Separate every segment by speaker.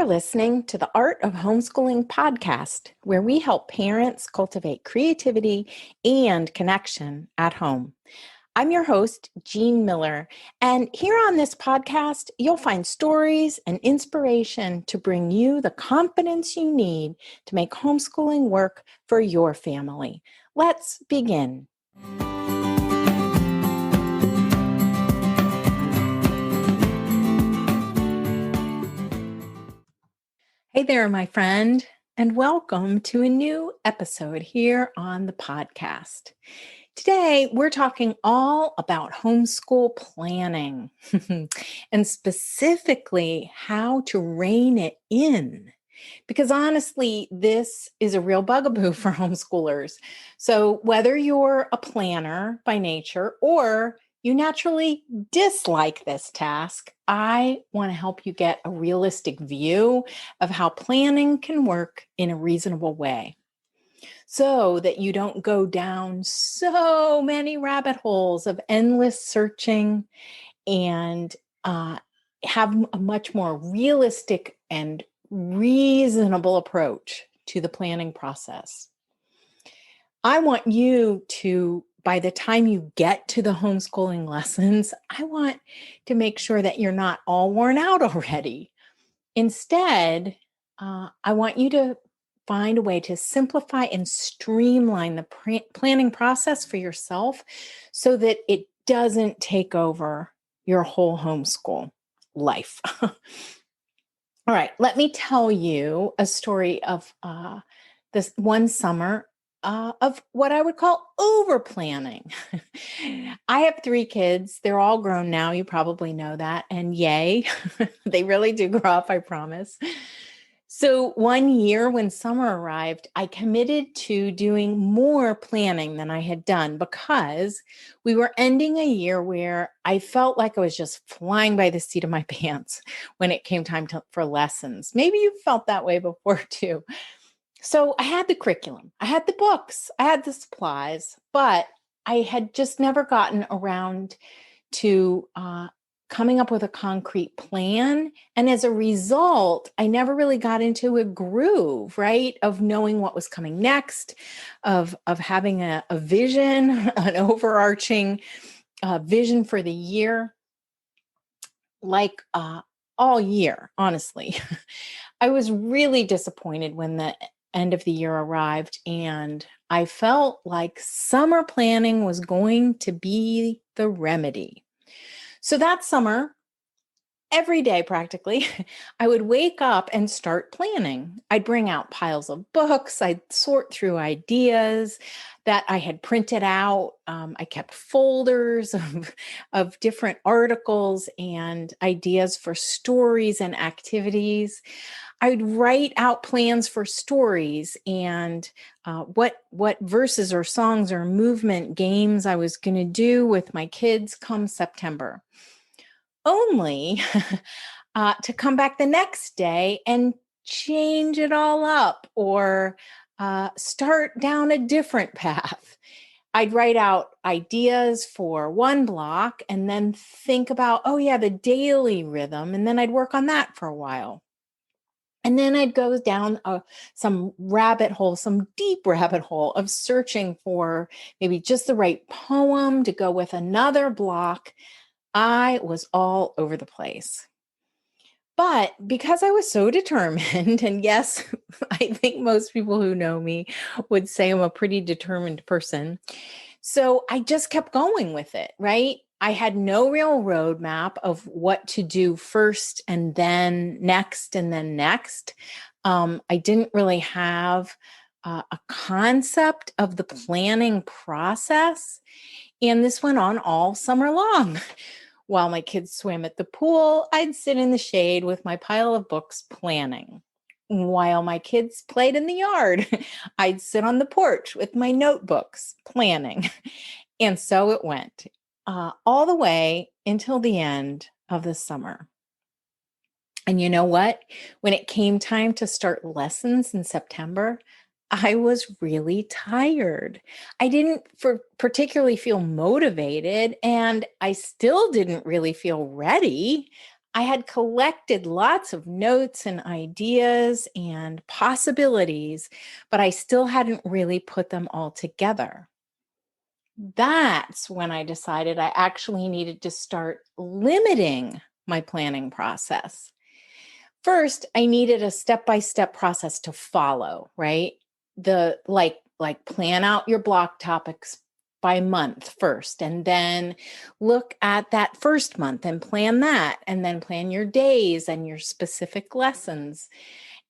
Speaker 1: listening to the Art of Homeschooling podcast, where we help parents cultivate creativity and connection at home. I'm your host, Jean Miller, and here on this podcast, you'll find stories and inspiration to bring you the confidence you need to make homeschooling work for your family. Let's begin. Hey there, my friend, and welcome to a new episode here on the podcast. Today, we're talking all about homeschool planning and specifically how to rein it in. Because honestly, this is a real bugaboo for homeschoolers. So whether you're a planner by nature or you naturally dislike this task, I want to help you get a realistic view of how planning can work in a reasonable way so that you don't go down so many rabbit holes of endless searching and have a much more realistic and reasonable approach to the planning process. I want you to, by the time you get to the homeschooling lessons, I want to make sure that you're not all worn out already. Instead, I want you to find a way to simplify and streamline the planning process for yourself so that it doesn't take over your whole homeschool life. All right, let me tell you a story of this one summer of what I would call over planning. I have 3 kids. They're all grown now. You probably know that. And yay, they really do grow up, I promise. So one year when summer arrived, I committed to doing more planning than I had done because we were ending a year where I felt like I was just flying by the seat of my pants when it came time for lessons. Maybe you felt that way before too. So I had the curriculum, I had the books, I had the supplies, but I had just never gotten around to coming up with a concrete plan. And as a result, I never really got into a groove, right? Of knowing what was coming next, of having a vision, an overarching vision for the year, like all year, honestly. I was really disappointed when the end of the year arrived, and I felt like summer planning was going to be the remedy. So that summer, every day practically, I would wake up and start planning. I'd bring out piles of books. I'd sort through ideas that I had printed out. I kept folders of different articles and ideas for stories and activities. I would write out plans for stories and what verses or songs or movement games I was going to do with my kids come September. Only to come back the next day and change it all up or start down a different path. I'd write out ideas for one block and then think about, oh yeah, the daily rhythm. And then I'd work on that for a while. And then I'd go down some deep rabbit hole of searching for maybe just the right poem to go with another block. I was all over the place. But because I was so determined, and yes, I think most people who know me would say I'm a pretty determined person. So I just kept going with it, right? I had no real roadmap of what to do first and then next and then next. I didn't really have a concept of the planning process. And this went on all summer long. While my kids swam at the pool, I'd sit in the shade with my pile of books planning. While my kids played in the yard, I'd sit on the porch with my notebooks planning. And so it went all the way until the end of the summer. And you know what? When it came time to start lessons in September, I was really tired. I didn't particularly feel motivated, and I still didn't really feel ready. I had collected lots of notes and ideas and possibilities, but I still hadn't really put them all together. That's when I decided I actually needed to start limiting my planning process. First, I needed a step-by-step process to follow, right? The like plan out your block topics by month first, and then look at that first month and plan that, and then plan your days and your specific lessons.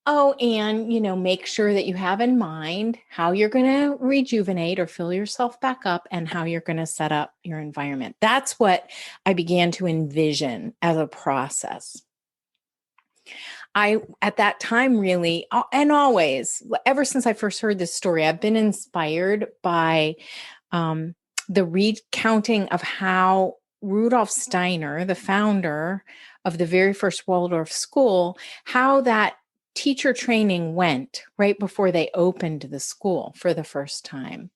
Speaker 1: Oh, and make sure that you have in mind how you're going to rejuvenate or fill yourself back up and how you're going to set up your environment. That's what I began to envision as a process. I, at that time, really, and always, ever since I first heard this story, I've been inspired by um, the recounting of how Rudolf Steiner, the founder of the very first Waldorf school, how that teacher training went right before they opened the school for the first time.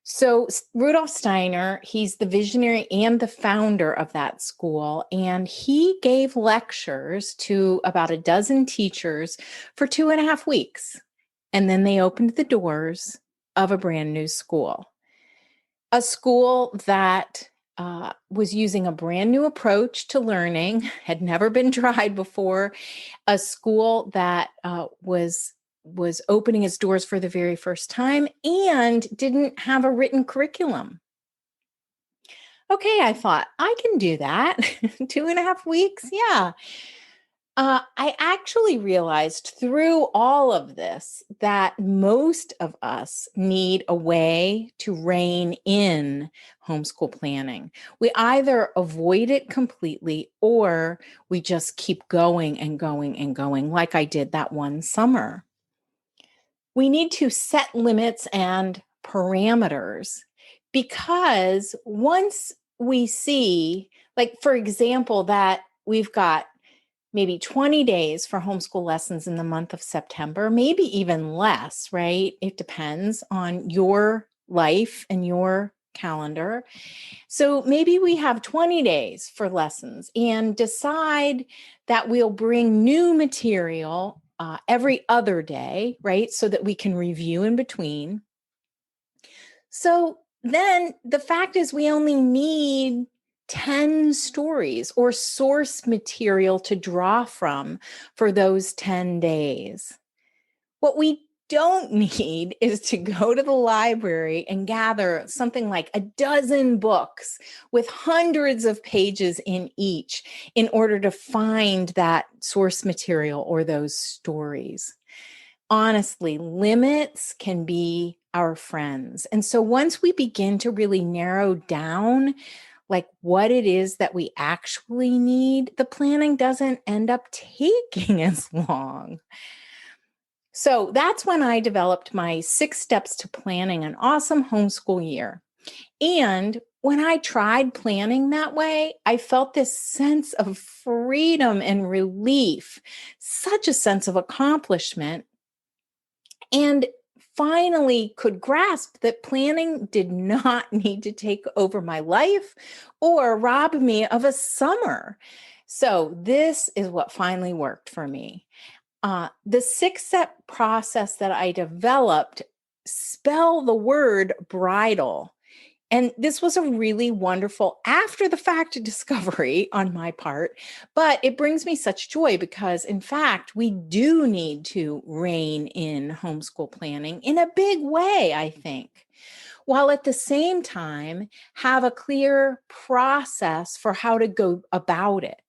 Speaker 1: So Rudolf Steiner, he's the visionary and the founder of that school, and he gave lectures to about a dozen teachers for 2.5 weeks. And then they opened the doors of a brand new school, a school that was using a brand new approach to learning, had never been tried before, a school that was opening its doors for the very first time and didn't have a written curriculum. Okay, I thought, I can do that. 2.5 weeks. Yeah. I actually realized through all of this that most of us need a way to rein in homeschool planning. We either avoid it completely or we just keep going and going and going, like I did that one summer. We need to set limits and parameters because once we see, like, for example, that we've got maybe 20 days for homeschool lessons in the month of September, maybe even less, right? It depends on your life and your calendar. So maybe we have 20 days for lessons and decide that we'll bring new material every other day, right? So that we can review in between. So then the fact is, we only need 10 stories or source material to draw from for those 10 days. What we don't need is to go to the library and gather something like a dozen books with hundreds of pages in each in order to find that source material or those stories. Honestly, limits can be our friends. And so once we begin to really narrow down like what it is that we actually need, the planning doesn't end up taking as long. So that's when I developed my 6 steps to planning an awesome homeschool year. And when I tried planning that way, I felt this sense of freedom and relief, such a sense of accomplishment, and finally could grasp that planning did not need to take over my life or rob me of a summer. So this is what finally worked for me. The 6-step process that I developed spell the word bridal. And this was a really wonderful after the fact discovery on my part, but it brings me such joy because, in fact, we do need to rein in homeschool planning in a big way, I think, while at the same time have a clear process for how to go about it.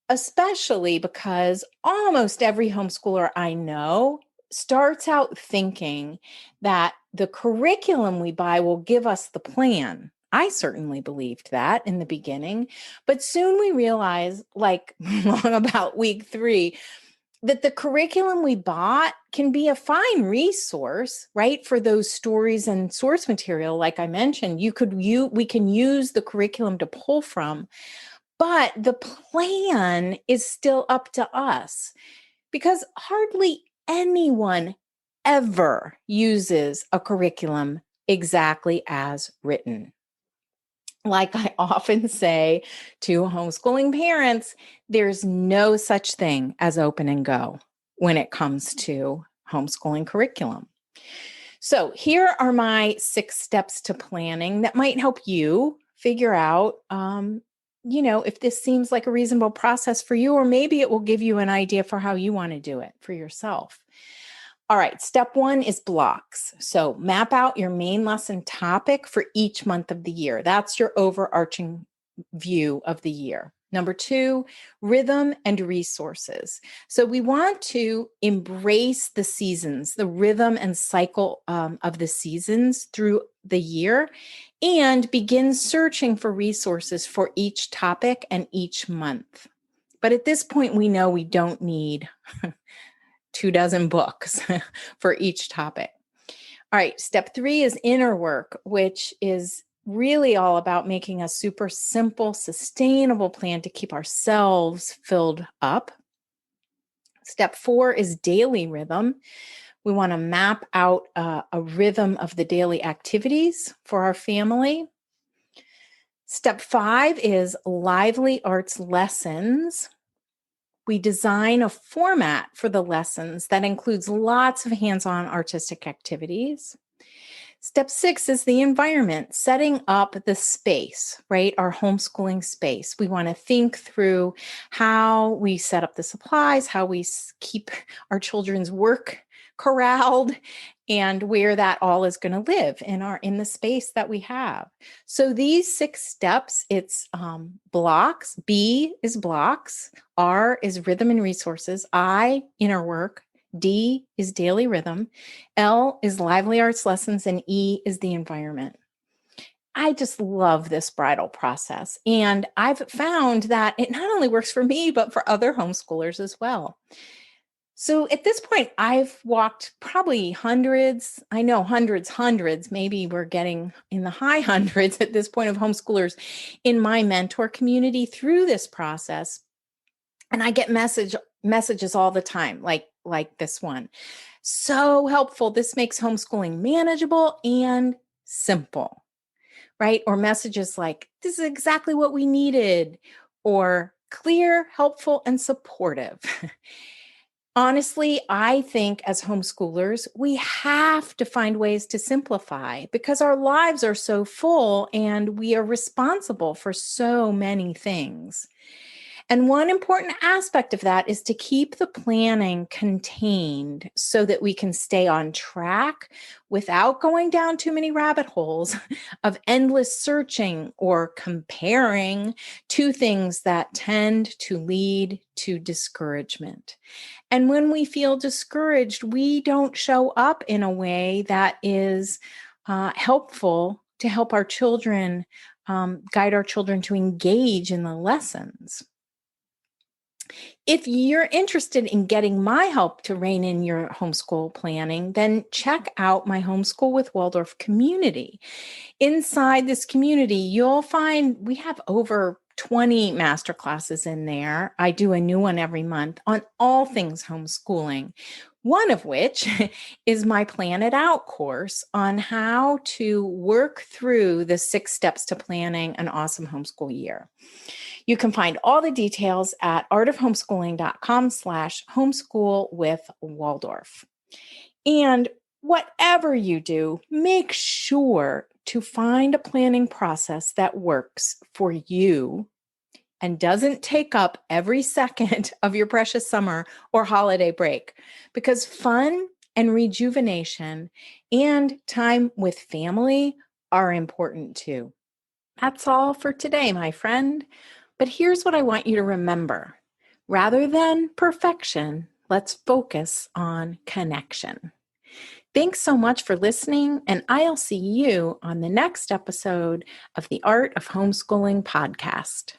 Speaker 1: Especially because almost every homeschooler I know starts out thinking that the curriculum we buy will give us the plan. I certainly believed that in the beginning, but soon we realized, like long about week 3, that the curriculum we bought can be a fine resource, right? For those stories and source material, like I mentioned, we can use the curriculum to pull from. But the plan is still up to us because hardly anyone ever uses a curriculum exactly as written. Like I often say to homeschooling parents, there's no such thing as open and go when it comes to homeschooling curriculum. So here are my 6 steps to planning that might help you figure out, if this seems like a reasonable process for you, or maybe it will give you an idea for how you want to do it for yourself. All right, step 1 is blocks. So map out your main lesson topic for each month of the year. That's your overarching view of the year. Number 2, rhythm and resources. So we want to embrace the seasons, the rhythm and cycle of the seasons through the year, and begin searching for resources for each topic and each month. But at this point, we know we don't need 24 books for each topic. All right, step 3 is inner work, which is really all about making a super simple, sustainable plan to keep ourselves filled up. Step 4 is daily rhythm. We want to map out a rhythm of the daily activities for our family. Step 5 is lively arts lessons. We design a format for the lessons that includes lots of hands-on artistic activities. Step 6 is the environment, setting up the space, right? Our homeschooling space. We want to think through how we set up the supplies, how we keep our children's work corralled, and where that all is going to live in the space that we have. So these 6 steps, it's blocks. B is blocks. R is rhythm and resources. I, inner work. D is daily rhythm. L is lively arts lessons, and E is the environment. I just love this bridal process. And I've found that it not only works for me, but for other homeschoolers as well. So at this point, I've walked probably hundreds, maybe we're getting in the high hundreds at this point of homeschoolers in my mentor community through this process. And I get messages all the time, like this one. So helpful. This makes homeschooling manageable and simple, right? Or messages like, this is exactly what we needed, or clear, helpful, and supportive. Honestly, I think as homeschoolers, we have to find ways to simplify because our lives are so full and we are responsible for so many things. And one important aspect of that is to keep the planning contained so that we can stay on track without going down too many rabbit holes of endless searching or comparing to things that tend to lead to discouragement. And when we feel discouraged, we don't show up in a way that is helpful to help our children, guide our children to engage in the lessons. If you're interested in getting my help to rein in your homeschool planning, then check out my Homeschool with Waldorf community. Inside this community, you'll find we have over 20 masterclasses in there. I do a new one every month on all things homeschooling. One of which is my Plan It Out course on how to work through the 6 steps to planning an awesome homeschool year. You can find all the details at artofhomeschooling.com/homeschool with Waldorf. And whatever you do, make sure to find a planning process that works for you and doesn't take up every second of your precious summer or holiday break, because fun and rejuvenation and time with family are important too. That's all for today, my friend. But here's what I want you to remember. Rather than perfection, let's focus on connection. Thanks so much for listening, and I'll see you on the next episode of the Art of Homeschooling podcast.